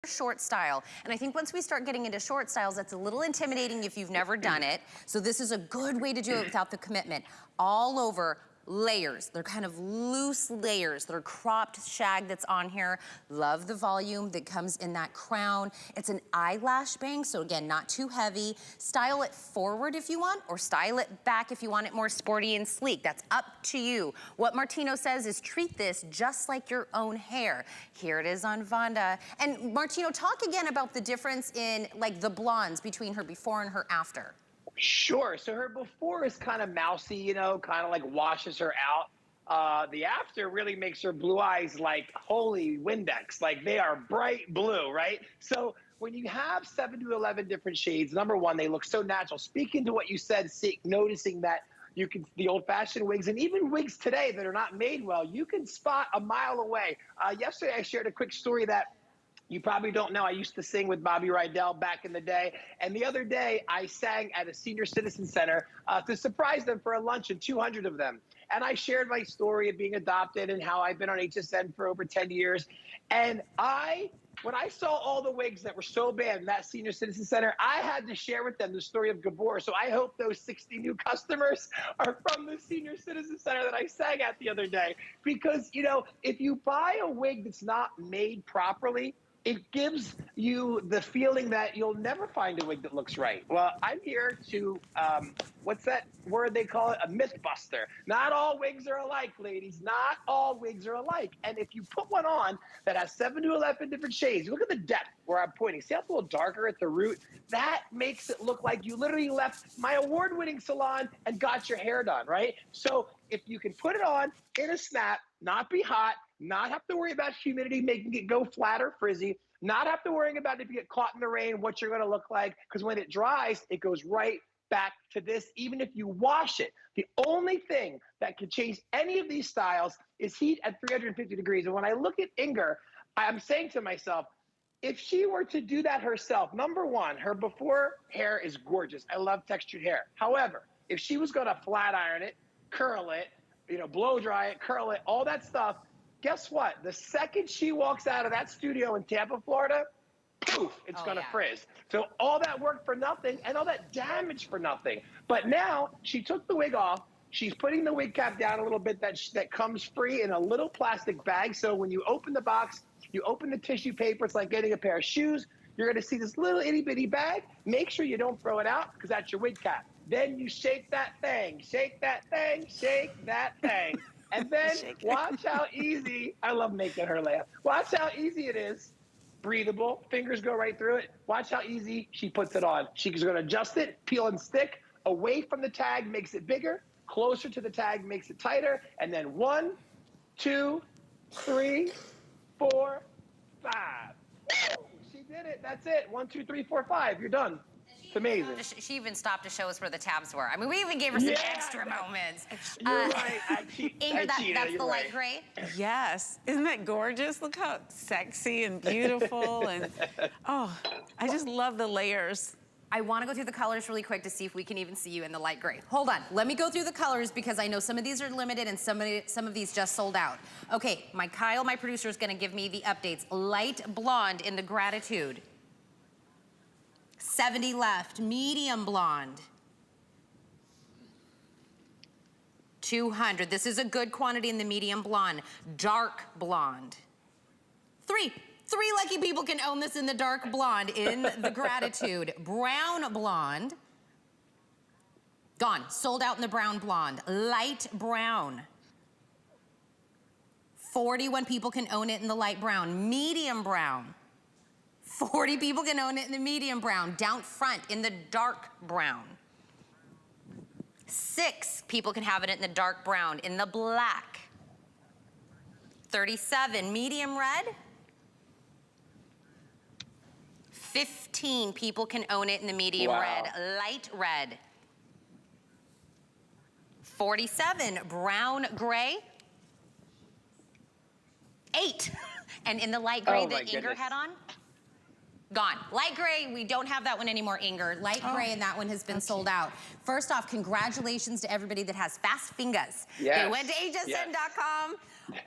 short style. And I think once we start getting into short styles, that's a little intimidating if you've never done it. So this is a good way to do it without the commitment. All over, layers. They're kind of loose layers. They're cropped shag that's on here. Love the volume that comes in that crown. It's an eyelash bang, so again, not too heavy. Style it forward if you want, or style it back if you want it more sporty and sleek. That's up to you. What Martino says is treat this just like your own hair. Here it is on Vonda. And Martino, talk again about the difference in like the blondes between her before and her after. Sure. So her before is kind of mousy, you know, kind of like washes her out. The after really makes her blue eyes like holy Windex, like they are bright blue, right? So when you have 7 to 11 different shades, number one, they look so natural. Speaking to what you said, noticing that you can, the old-fashioned wigs and even wigs today that are not made well, you can spot a mile away. Yesterday, I shared a quick story that you probably don't know. I used to sing with Bobby Rydell back in the day. And the other day, I sang at a senior citizen center to surprise them for a luncheon, 200 of them. And I shared my story of being adopted and how I've been on HSN for over 10 years. And when I saw all the wigs that were so bad in that senior citizen center, I had to share with them the story of Gabor. So I hope those 60 new customers are from the senior citizen center that I sang at the other day. Because, you know, if you buy a wig that's not made properly, it gives you the feeling that you'll never find a wig that looks right. Well, I'm here to, what's that word they call it? A myth buster. Not all wigs are alike, ladies. Not all wigs are alike. And if you put one on that has 7 to 11 different shades, look at the depth where I'm pointing. See how it's a little darker at the root? That makes it look like you literally left my award-winning salon and got your hair done, right? So if you can put it on in a snap, not be hot, not have to worry about humidity making it go flat or frizzy, not have to worry about if you get caught in the rain, what you're going to look like, because when it dries, it goes right back to this, even if you wash it. The only thing that can change any of these styles is heat at 350 degrees. And when I look at Inger, I'm saying to myself, if she were to do that herself, number one, her before hair is gorgeous. I love textured hair. However, if she was going to flat iron it, curl it, you know, blow dry it, curl it, all that stuff, guess what? The second she walks out of that studio in Tampa, Florida, poof, it's going to frizz. So all that work for nothing and all that damage for nothing. But now she took the wig off. She's putting the wig cap down a little bit that comes free in a little plastic bag. So when you open the box, you open the tissue paper, it's like getting a pair of shoes. You're going to see this little itty bitty bag. Make sure you don't throw it out because that's your wig cap. Then you shake that thing, shake that thing, shake that thing. And then watch how easy, I love making her laugh. Watch how easy it is. Breathable, fingers go right through it. Watch how easy she puts it on. She's gonna adjust it, peel and stick. Away from the tag makes it bigger. Closer to the tag makes it tighter. And then 1, 2, 3, 4, 5. Woo! She did it, that's it. 1, 2, 3, 4, 5, you're done. It's amazing. She even stopped to show us where the tabs were. I mean, we even gave her some extra moments. You're right. Inger, that's the light gray? Yes. Isn't that gorgeous? Look how sexy and beautiful. And, oh, I just love the layers. I want to go through the colors really quick to see if we can even see you in the light gray. Hold on. Let me go through the colors because I know some of these are limited and some of these just sold out. Okay, Kyle, my producer, is going to give me the updates. Light blonde in the Gratitude. 70 left. Medium blonde. 200. This is a good quantity in the medium blonde. Dark blonde. 3 lucky people can own this in the dark blonde in the Gratitude. Brown blonde. Gone. Sold out in the brown blonde. Light brown. 41 people can own it in the light brown. Medium brown. 40 people can own it in the medium brown. Down front in the dark brown. 6 people can have it in the dark brown. In the black. 37, medium red. 15 people can own it in the medium red. Light red. 47, brown gray. 8. And in the light gray that Inger had on, gone. Light gray, we don't have that one anymore, Inger. Light gray, and that one has been sold out. First off, congratulations to everybody that has fast fingers. Yes. They went to hsn.com.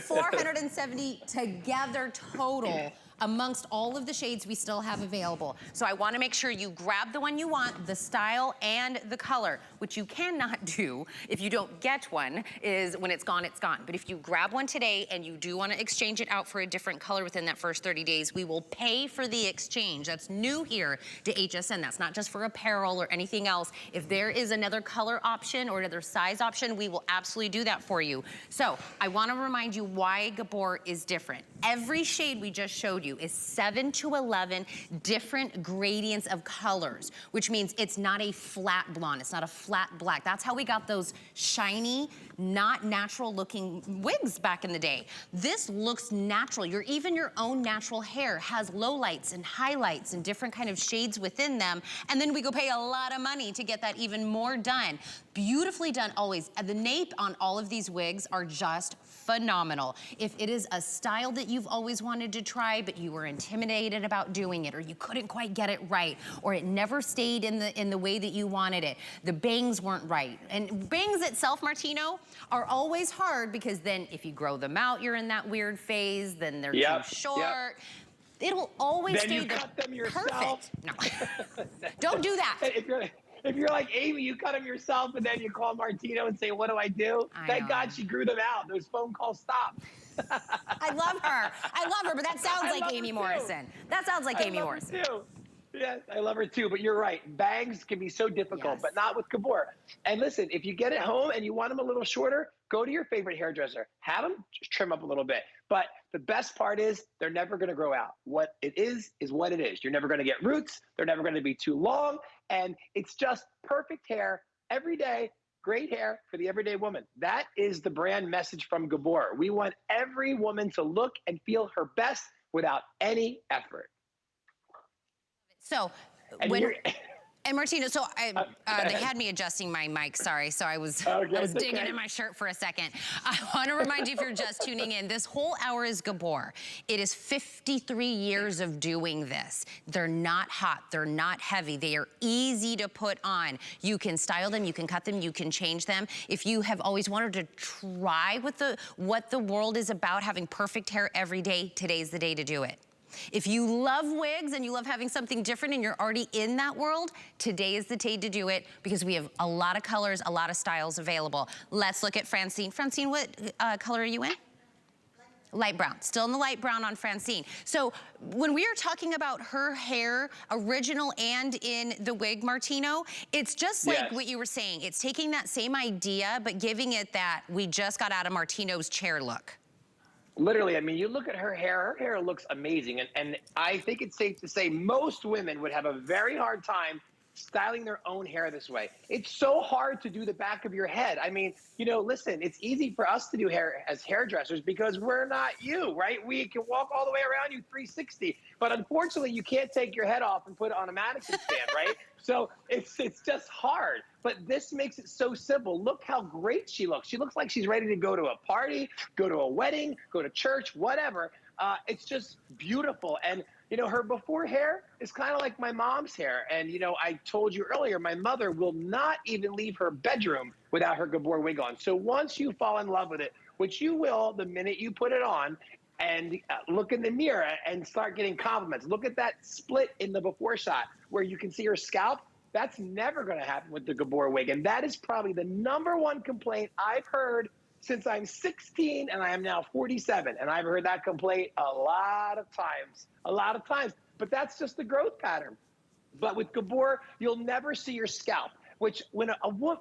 470 together total amongst all of the shades we still have available. So I wanna make sure you grab the one you want, the style and the color. Which you cannot do if you don't get one is when it's gone, it's gone. But if you grab one today and you do wanna exchange it out for a different color within that first 30 days, we will pay for the exchange. That's new here to HSN. That's not just for apparel or anything else. If there is another color option or another size option, we will absolutely do that for you. So I wanna remind you why Gabor is different. Every shade we just showed you is 7 to 11 different gradients of colors, which means it's not a flat blonde, it's not a flat black. That's how we got those shiny, not natural looking wigs back in the day. This looks natural. Even your own natural hair has lowlights and highlights and different kind of shades within them. And then we go pay a lot of money to get that even more done. Beautifully done always. The nape on all of these wigs are just phenomenal. If it is a style that you've always wanted to try, but you were intimidated about doing it, or you couldn't quite get it right, or it never stayed in the way that you wanted it, the bangs weren't right. And bangs itself, Martino, are always hard because then if you grow them out, you're in that weird phase, then they're too short. It'll always then stay you cut them yourself. Perfect. No, don't do that. If you're like Amy, you cut them yourself and then you call Martino and say, what do I do? Thank God she grew them out. Those phone calls stopped. I love her. I love her, but that sounds like Amy Morrison. That sounds like Amy Morrison. Too. Yes, I love her too, but you're right. Bangs can be so difficult, but not with Gabor. And listen, if you get it home and you want them a little shorter, go to your favorite hairdresser. Have them just trim up a little bit. But the best part is they're never going to grow out. What it is what it is. You're never going to get roots. They're never going to be too long. And it's just perfect hair every day. Great hair for the everyday woman. That is the brand message from Gabor. We want every woman to look and feel her best without any effort. So, and Martino, so they had me adjusting my mic, sorry. So I was digging in my shirt for a second. I want to remind you, if you're just tuning in, this whole hour is Gabor. It is 53 years of doing this. They're not hot, they're not heavy, they are easy to put on. You can style them, you can cut them, you can change them. If you have always wanted to try what the world is about, having perfect hair every day, today's the day to do it. If you love wigs and you love having something different and you're already in that world, today is the day to do it because we have a lot of colors, a lot of styles available. Let's look at Francine. Francine, what color are you in? Light brown. Still in the light brown on Francine. So when we are talking about her hair, original and in the wig, Martino, it's just like what you were saying. It's taking that same idea, but giving it that we just got out of Martino's chair look. Literally, I mean, you look at her hair looks amazing. And I think it's safe to say most women would have a very hard time styling their own hair this way. It's so hard to do the back of your head. I mean, you know, listen, it's easy for us to do hair as hairdressers because we're not you, right? We can walk all the way around you 360, but unfortunately you can't take your head off and put it on a mannequin stand, right? So it's just hard, but this makes it so simple. Look how great she looks. She looks like she's ready to go to a party, go to a wedding, go to church, whatever. It's just beautiful. And you know, her before hair is kind of like my mom's hair. And, you know, I told you earlier, my mother will not even leave her bedroom without her Gabor wig on. So once you fall in love with it, which you will the minute you put it on, and look in the mirror and start getting compliments. Look at that split in the before shot where you can see her scalp. That's never going to happen with the Gabor wig. And that is probably the #1 complaint I've heard since I'm 16 and I am now 47. And I've heard that complaint a lot of times, but that's just the growth pattern. But with Gabor, you'll never see your scalp, which when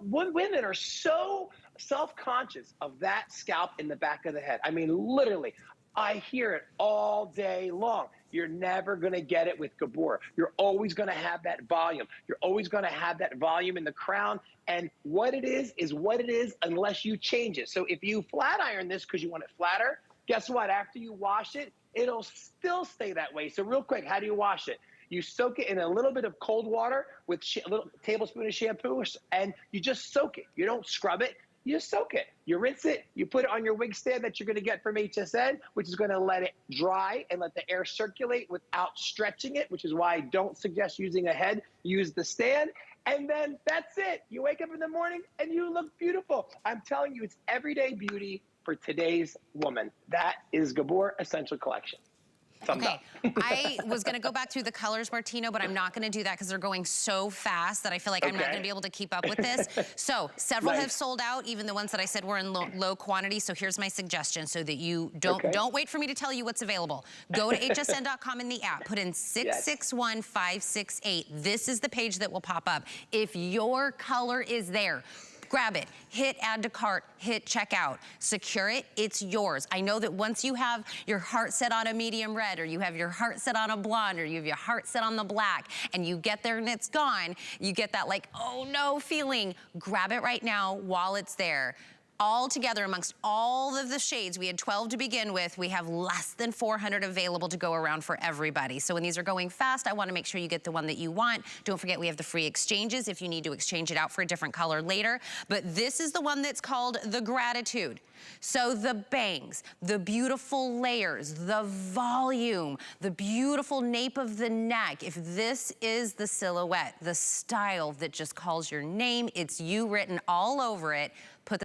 women are so self-conscious of that scalp in the back of the head. I mean, literally, I hear it all day long. You're never going to get it with Gabor. You're always going to have that volume. You're always going to have that volume in the crown. And what it is what it is unless you change it. So if you flat iron this because you want it flatter, guess what? After you wash it, it'll still stay that way. So real quick, how do you wash it? You soak it in a little bit of cold water with a little tablespoon of shampoo, and you just soak it. You don't scrub it. You just soak it. You rinse it. You put it on your wig stand that you're going to get from HSN, which is going to let it dry and let the air circulate without stretching it, which is why I don't suggest using a head. Use the stand. And then that's it. You wake up in the morning and you look beautiful. I'm telling you, it's everyday beauty for today's woman. That is Gabor Essential Collection. Thumbs Okay, up. I was gonna go back through the colors, Martino, but I'm not gonna do that because they're going so fast that I feel like I'm not Okay. gonna be able to keep up with this. So several have Nice. sold out, even the ones that I said were in low quantity. So here's my suggestion so that you Okay. don't wait for me to tell you what's available. Go to hsn.com in the app, put in Yes. 661568. This is the page that will pop up. If your color is there, grab it, hit add to cart, hit checkout, secure it, it's yours. I know that once you have your heart set on a medium red, or you have your heart set on a blonde, or you have your heart set on the black, and you get there and it's gone, you get that like, oh no feeling. Grab it right now while it's there. All together amongst all of the shades, we had 12 to begin with, we have less than 400 available to go around for everybody. So when these are going fast, I wanna make sure you get the one that you want. Don't forget we have the free exchanges if you need to exchange it out for a different color later. But this is the one that's called the Gratitude. So the bangs, the beautiful layers, the volume, the beautiful nape of the neck. If this is the silhouette, the style that just calls your name, it's you written all over it, put the